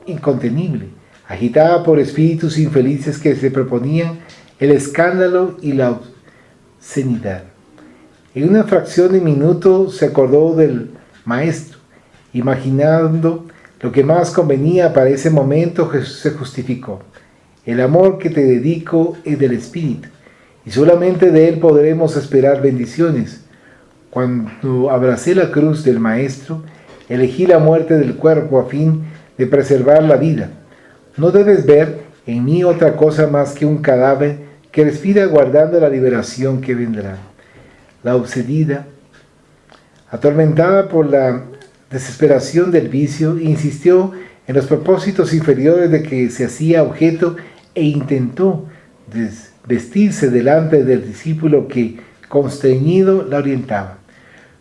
incontenible, agitada por espíritus infelices que se proponían el escándalo y la obscenidad. En una fracción de minuto se acordó del maestro, imaginando lo que más convenía para ese momento. Se justificó: el amor que te dedico es del Espíritu, y solamente de él podremos esperar bendiciones. Cuando abracé la cruz del Maestro, elegí la muerte del cuerpo a fin de preservar la vida. No debes ver en mí otra cosa más que un cadáver que respira aguardando la liberación que vendrá. La obsedida, atormentada por la desesperación del vicio, insistió en los propósitos inferiores de que se hacía objeto e intentó desvestirse delante del discípulo que, constreñido, la orientaba.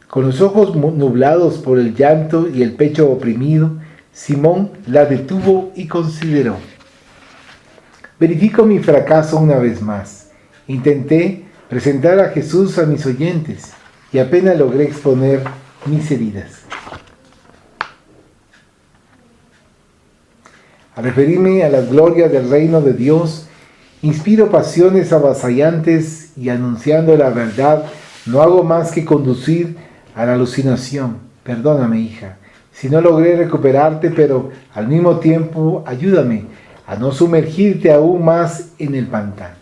Con los ojos nublados por el llanto y el pecho oprimido, Simón la detuvo y consideró: verifico mi fracaso una vez más. Intenté presentar a Jesús a mis oyentes y apenas logré exponer mis heridas. Al referirme a las glorias del reino de Dios, inspiro pasiones avasallantes y, anunciando la verdad, no hago más que conducir a la alucinación. Perdóname, hija, si no logré recuperarte, pero al mismo tiempo ayúdame a no sumergirte aún más en el pantano.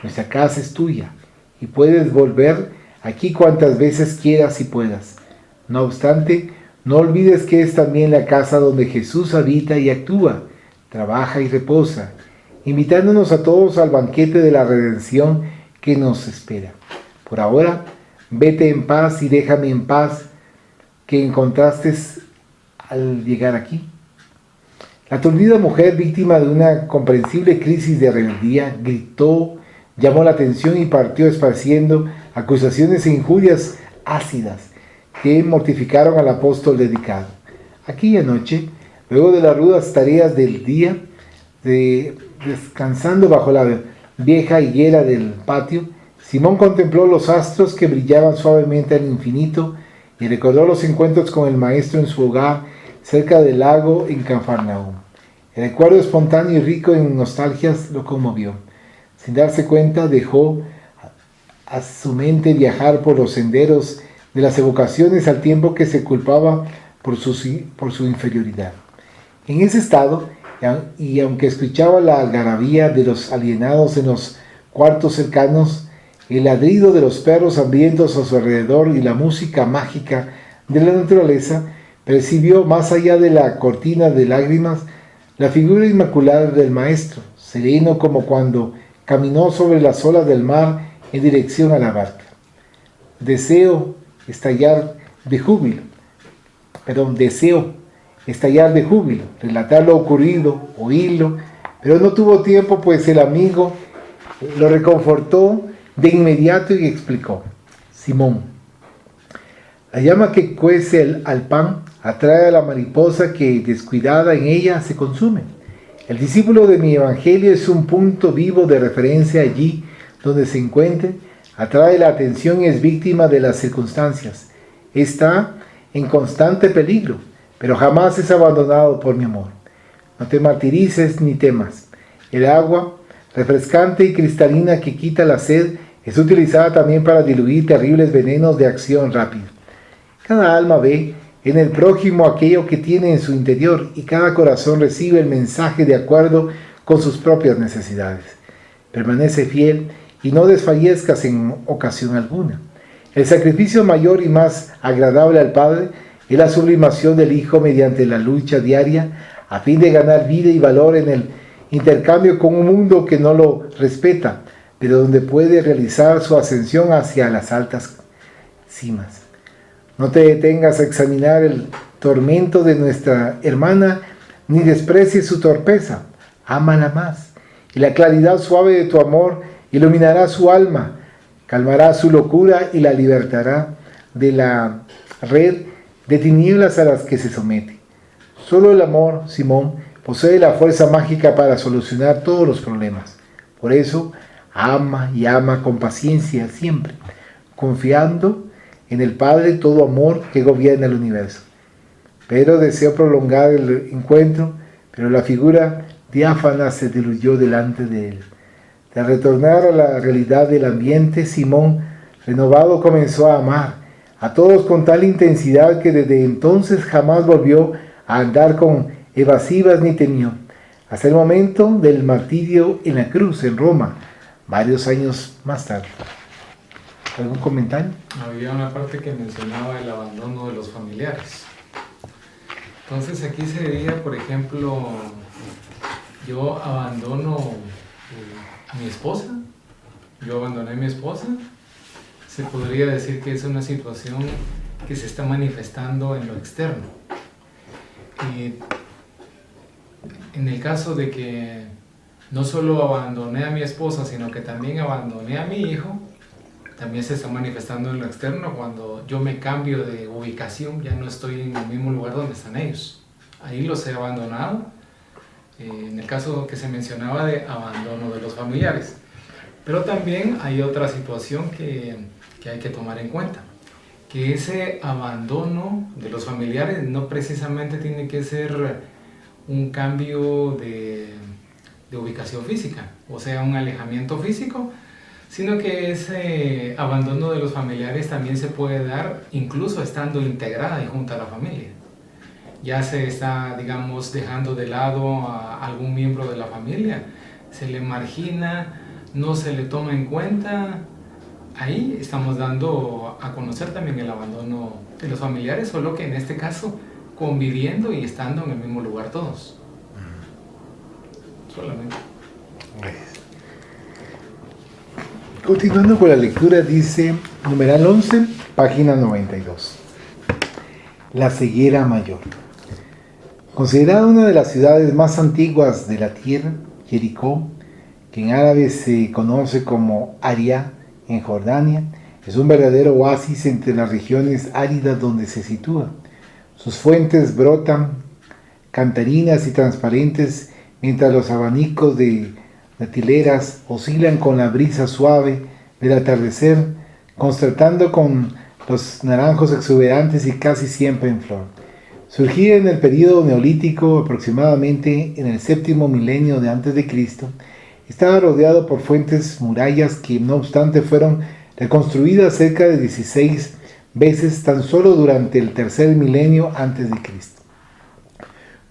Nuestra casa es tuya y puedes volver aquí cuantas veces quieras y puedas. No obstante, no olvides que es también la casa donde Jesús habita y actúa, trabaja y reposa, invitándonos a todos al banquete de la redención que nos espera. Por ahora, vete en paz y déjame en paz, que encontraste al llegar aquí. La aturdida mujer, víctima de una comprensible crisis de rebeldía, gritó, llamó la atención y partió esparciendo acusaciones e injurias ácidas que mortificaron al apóstol dedicado. Aquella noche, luego de las rudas tareas del día, descansando bajo la vieja higuera del patio, Simón contempló los astros que brillaban suavemente al infinito y recordó los encuentros con el Maestro en su hogar cerca del lago en Cafarnaúm. El recuerdo espontáneo y rico en nostalgias lo conmovió. Sin darse cuenta, dejó a su mente viajar por los senderos de las evocaciones al tiempo que se culpaba por su inferioridad. En ese estado, y aunque escuchaba la algarabía de los alienados en los cuartos cercanos, el ladrido de los perros hambrientos a su alrededor y la música mágica de la naturaleza, percibió más allá de la cortina de lágrimas la figura inmaculada del Maestro, sereno como cuando caminó sobre las olas del mar en dirección a la barca. Deseo estallar de júbilo, relatar lo ocurrido, oírlo, pero no tuvo tiempo, pues el amigo lo reconfortó de inmediato y explicó: Simón, la llama que cuece al pan atrae a la mariposa que, descuidada en ella, se consume. El discípulo de mi evangelio es un punto vivo de referencia allí donde se encuentre, atrae la atención y es víctima de las circunstancias. Está en constante peligro, pero jamás es abandonado por mi amor. No te martirices ni temas. El agua, refrescante y cristalina que quita la sed, es utilizada también para diluir terribles venenos de acción rápida. Cada alma ve en el prójimo aquello que tiene en su interior y cada corazón recibe el mensaje de acuerdo con sus propias necesidades. Permanece fiel y no desfallezcas en ocasión alguna. El sacrificio mayor y más agradable al Padre es la sublimación del Hijo mediante la lucha diaria a fin de ganar vida y valor en el intercambio con un mundo que no lo respeta, pero donde puede realizar su ascensión hacia las altas cimas. No te detengas a examinar el tormento de nuestra hermana, ni desprecies su torpeza. Ámala más, y la claridad suave de tu amor iluminará su alma, calmará su locura y la libertará de la red de tinieblas a las que se somete. Solo el amor, Simón, posee la fuerza mágica para solucionar todos los problemas. Por eso ama y ama con paciencia siempre, confiando en el Padre todo amor que gobierna el universo. Pedro deseó prolongar el encuentro, pero la figura diáfana se diluyó delante de él. Al retornar a la realidad del ambiente, Simón, renovado, comenzó a amar a todos con tal intensidad que desde entonces jamás volvió a andar con evasivas ni temió, hasta el momento del martirio en la cruz en Roma, varios años más tarde. ¿Algún comentario? Había una parte que mencionaba el abandono de los familiares. Entonces aquí se diría, por ejemplo, yo abandono a mi esposa, yo abandoné a mi esposa. Se podría decir que es una situación que se está manifestando en lo externo. Y en el caso de que no solo abandoné a mi esposa, sino que también abandoné a mi hijo, también se está manifestando en lo externo cuando yo me cambio de ubicación, ya no estoy en el mismo lugar donde están ellos. Ahí los he abandonado, en el caso que se mencionaba de abandono de los familiares. Pero también hay otra situación que hay que tomar en cuenta, que ese abandono de los familiares no precisamente tiene que ser un cambio de ubicación física, o sea, un alejamiento físico, sino que ese abandono de los familiares también se puede dar incluso estando integrada y junto a la familia. Ya se está, digamos, dejando de lado a algún miembro de la familia, se le margina, no se le toma en cuenta. Ahí estamos dando a conocer también el abandono de los familiares, solo que en este caso conviviendo y estando en el mismo lugar todos. Solamente. Continuando con la lectura, dice, numeral 11, página 92. La ceguera mayor. Considerada una de las ciudades más antiguas de la tierra, Jericó, que en árabe se conoce como Aria, en Jordania, es un verdadero oasis entre las regiones áridas donde se sitúa. Sus fuentes brotan cantarinas y transparentes mientras los abanicos de hileras oscilan con la brisa suave del atardecer, contrastando con los naranjos exuberantes y casi siempre en flor. Surgida en el período neolítico, aproximadamente en el 7º milenio de antes de Cristo, estaba rodeado por fuentes murallas que, no obstante, fueron reconstruidas cerca de 16 veces tan solo durante el 3er milenio antes de Cristo.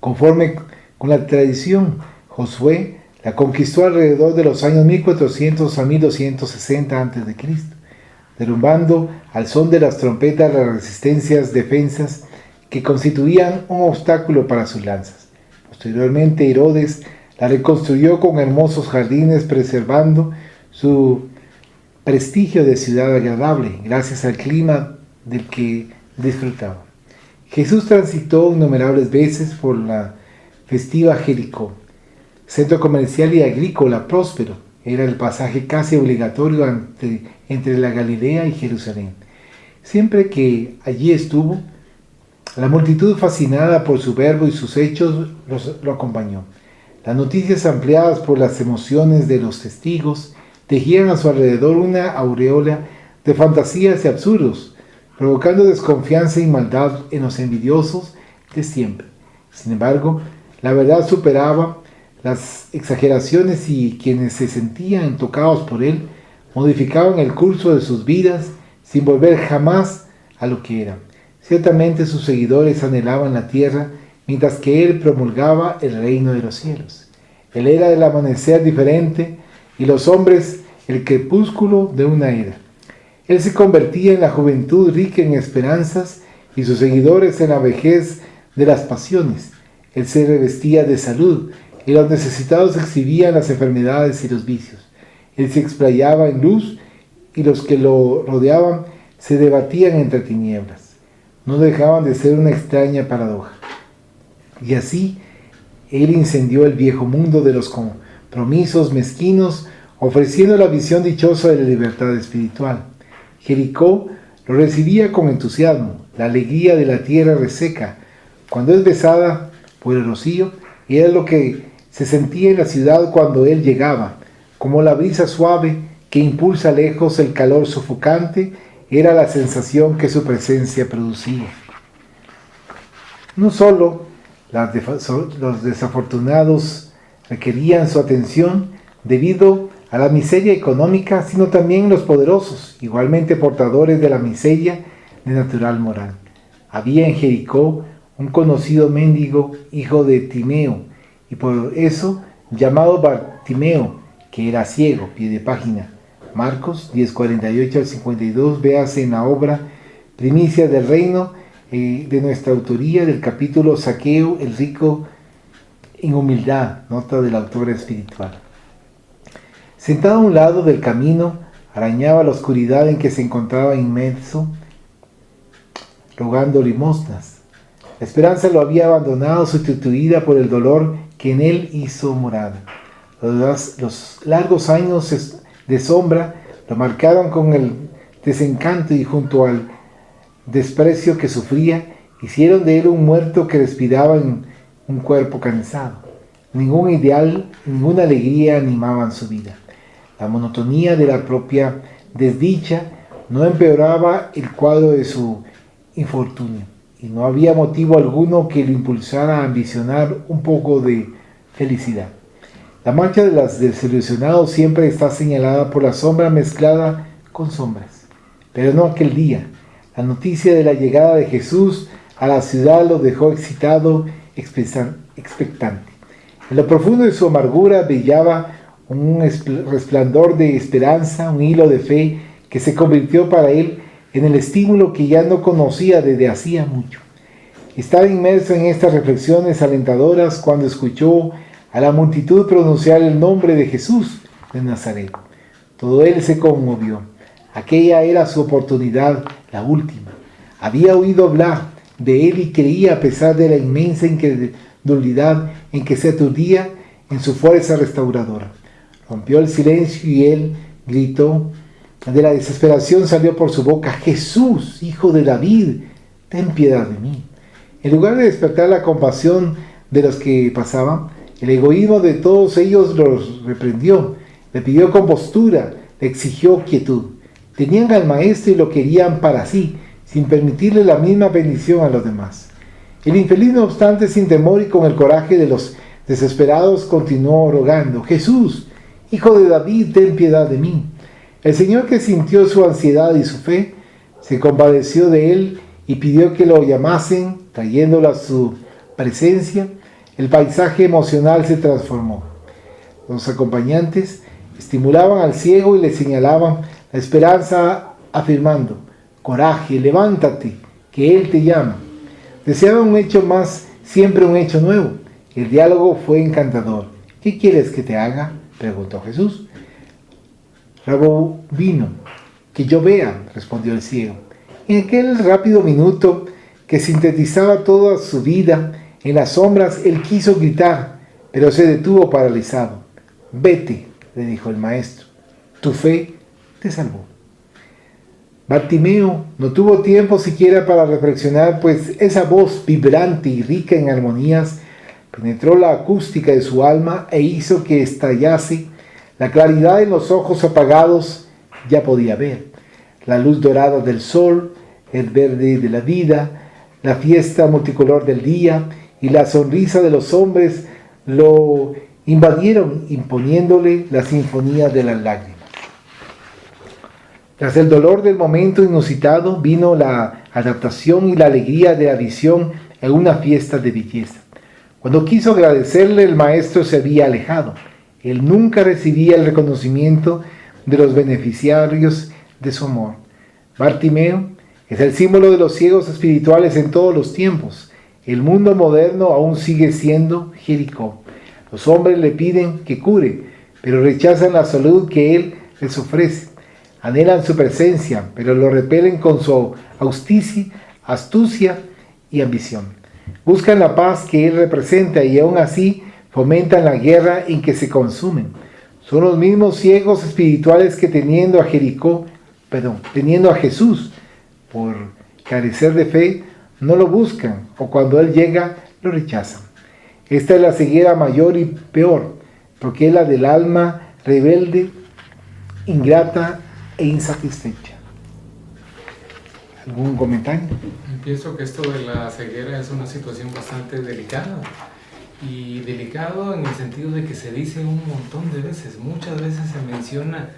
Conforme con la tradición, Josué la conquistó alrededor de los años 1400 a 1260 a.C., derrumbando al son de las trompetas las resistencias defensas que constituían un obstáculo para sus lanzas. Posteriormente, Herodes la reconstruyó con hermosos jardines, preservando su prestigio de ciudad agradable, gracias al clima del que disfrutaba. Jesús transitó innumerables veces por la festiva Jericó, centro comercial y agrícola próspero. Era el pasaje casi obligatorio entre la Galilea y Jerusalén. Siempre que allí estuvo, la multitud, fascinada por su verbo y sus hechos, lo acompañó. Las noticias, ampliadas por las emociones de los testigos, tejían a su alrededor una aureola de fantasías y absurdos, provocando desconfianza y maldad en los envidiosos de siempre. Sin embargo, la verdad superaba las exageraciones y quienes se sentían tocados por él modificaban el curso de sus vidas sin volver jamás a lo que eran. Ciertamente sus seguidores anhelaban la tierra, mientras que él promulgaba el reino de los cielos. Él era el amanecer diferente y los hombres el crepúsculo de una era. Él se convertía en la juventud rica en esperanzas y sus seguidores en la vejez de las pasiones. Él se revestía de salud y los necesitados exhibían las enfermedades y los vicios. Él se explayaba en luz y los que lo rodeaban se debatían entre tinieblas. No dejaban de ser una extraña paradoja. Y así, él incendió el viejo mundo de los compromisos mezquinos, ofreciendo la visión dichosa de la libertad espiritual. Jericó lo recibía con entusiasmo, la alegría de la tierra reseca, cuando es besada por el rocío, y era lo que se sentía en la ciudad cuando él llegaba, Como la brisa suave que impulsa lejos el calor sofocante, era la sensación que su presencia producía. No solo los desafortunados requerían su atención debido a la miseria económica, sino también los poderosos, igualmente portadores de la miseria de natural moral. Había en Jericó un conocido mendigo, hijo de Timeo, y por eso llamado Bartimeo, que era ciego. Pie de página. Marcos 10:48 al 52, véase en la obra Primicias del Reino, de nuestra autoría, del capítulo Zaqueo, el rico en humildad, nota del autor espiritual. Sentado a un lado del camino, arañaba la oscuridad en que se encontraba inmerso, rogando limosnas. La esperanza lo había abandonado, sustituida por el dolor que en él hizo morada. Los largos años de sombra lo marcaron con el desencanto, y junto al desprecio que sufría, hicieron de él un muerto que respiraba en un cuerpo cansado. Ningún ideal, ninguna alegría animaban su vida. La monotonía de la propia desdicha no empeoraba el cuadro de su infortunio, y no había motivo alguno que lo impulsara a ambicionar un poco de felicidad. La marcha de los desilusionados siempre está señalada por la sombra mezclada con sombras, pero no aquel día. La noticia de la llegada de Jesús a la ciudad lo dejó excitado, expectante. En lo profundo de su amargura brillaba un resplandor de esperanza, un hilo de fe que se convirtió para él en el estímulo que ya no conocía desde hacía mucho. Estaba inmerso en estas reflexiones alentadoras cuando escuchó a la multitud pronunciar el nombre de Jesús de Nazaret. Todo él se conmovió. Aquella era su oportunidad, la última. Había oído hablar de él y creía, a pesar de la inmensa incredulidad en que se aturdía en su fuerza restauradora. Rompió el silencio y él gritó. De la desesperación salió por su boca: Jesús, hijo de David, ten piedad de mí. En lugar de despertar la compasión de los que pasaban, el egoísmo de todos ellos los reprendió, le pidió compostura, le exigió quietud. Tenían al maestro y lo querían para sí, sin permitirle la misma bendición a los demás. El infeliz, no obstante, sin temor y con el coraje de los desesperados, continuó rogando: Jesús, hijo de David, ten piedad de mí. El Señor, que sintió su ansiedad y su fe, se compadeció de él y pidió que lo llamasen, trayéndolo a su presencia. El paisaje emocional se transformó. Los acompañantes estimulaban al ciego y le señalaban la esperanza, afirmando: coraje, levántate, que Él te llama. Deseaban un hecho más, siempre un hecho nuevo. El diálogo fue encantador. ¿Qué quieres que te haga?, preguntó Jesús. Rabino, que yo vea, respondió el ciego. En aquel rápido minuto que sintetizaba toda su vida, en las sombras él quiso gritar, pero se detuvo paralizado. Vete, le dijo el maestro, tu fe te salvó. Bartimeo no tuvo tiempo siquiera para reflexionar, pues esa voz vibrante y rica en armonías penetró la acústica de su alma e hizo que estallase. La claridad en los ojos apagados ya podía ver. La luz dorada del sol, el verde de la vida, la fiesta multicolor del día y la sonrisa de los hombres lo invadieron, imponiéndole la sinfonía de las lágrimas. Tras el dolor del momento inusitado vino la adaptación y la alegría de la visión en una fiesta de belleza. Cuando quiso agradecerle, el maestro se había alejado. Él nunca recibía el reconocimiento de los beneficiarios de su amor. Bartimeo es el símbolo de los ciegos espirituales en todos los tiempos. El mundo moderno aún sigue siendo Jericó. Los hombres le piden que cure, pero rechazan la salud que él les ofrece. Anhelan su presencia, pero lo repelen con su astucia y ambición. Buscan la paz que él representa y aún así fomentan la guerra en que se consumen. Son los mismos ciegos espirituales que teniendo a Jesús por carecer de fe, no lo buscan, o cuando él llega, lo rechazan. Esta es la ceguera mayor y peor, porque es la del alma rebelde, ingrata e insatisfecha. ¿Algún comentario? Pienso que esto de la ceguera es una situación bastante delicada. Y delicado en el sentido de que se dice un montón de veces, muchas veces se menciona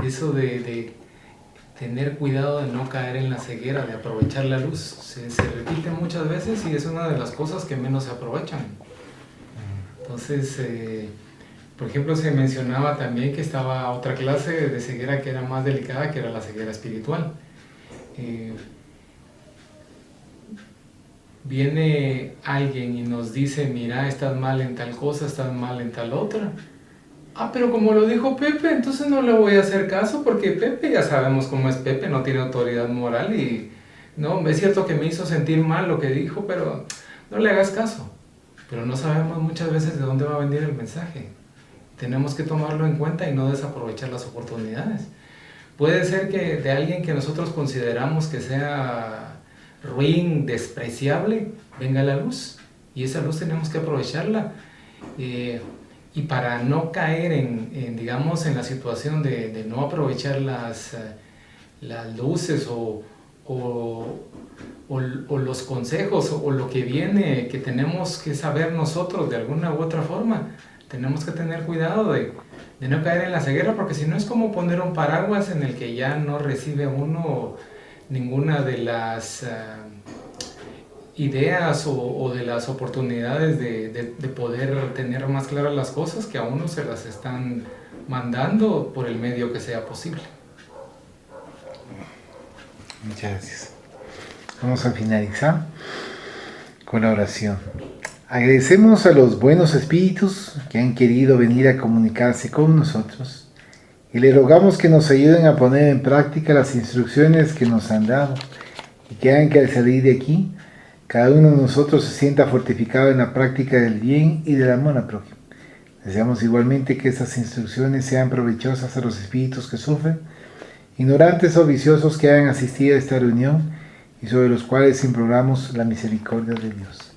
eso de tener cuidado de no caer en la ceguera, de aprovechar la luz. Se repite muchas veces y es una de las cosas que menos se aprovechan. Entonces, por ejemplo, se mencionaba también que estaba otra clase de ceguera que era más delicada, que era la ceguera espiritual. Viene alguien y nos dice, mira, estás mal en tal cosa, estás mal en tal otra. Ah, pero como lo dijo Pepe, entonces no le voy a hacer caso porque Pepe, ya sabemos cómo es Pepe, no tiene autoridad moral y no, es cierto que me hizo sentir mal lo que dijo, pero no le hagas caso. Pero no sabemos muchas veces de dónde va a venir el mensaje. Tenemos que tomarlo en cuenta y no desaprovechar las oportunidades. Puede ser que de alguien que nosotros consideramos que sea ruin, despreciable, venga la luz. Y esa luz tenemos que aprovecharla. Y para no caer digamos, en la situación de no aprovechar las luces o los consejos o lo que viene, que tenemos que saber nosotros de alguna u otra forma, tenemos que tener cuidado de no caer en la ceguera, porque si no es como poner un paraguas en el que ya no recibe uno ninguna de las ideas o de las oportunidades de poder tener más claras las cosas, que a uno se las están mandando por el medio que sea posible. Muchas gracias. Vamos a finalizar con la oración. Agradecemos a los buenos espíritus que han querido venir a comunicarse con nosotros y le rogamos que nos ayuden a poner en práctica las instrucciones que nos han dado y que hagan que al salir de aquí cada uno de nosotros se sienta fortificado en la práctica del bien y del amor al prójimo. Deseamos igualmente que estas instrucciones sean provechosas a los espíritus que sufren, ignorantes o viciosos que hayan asistido a esta reunión y sobre los cuales imploramos la misericordia de Dios.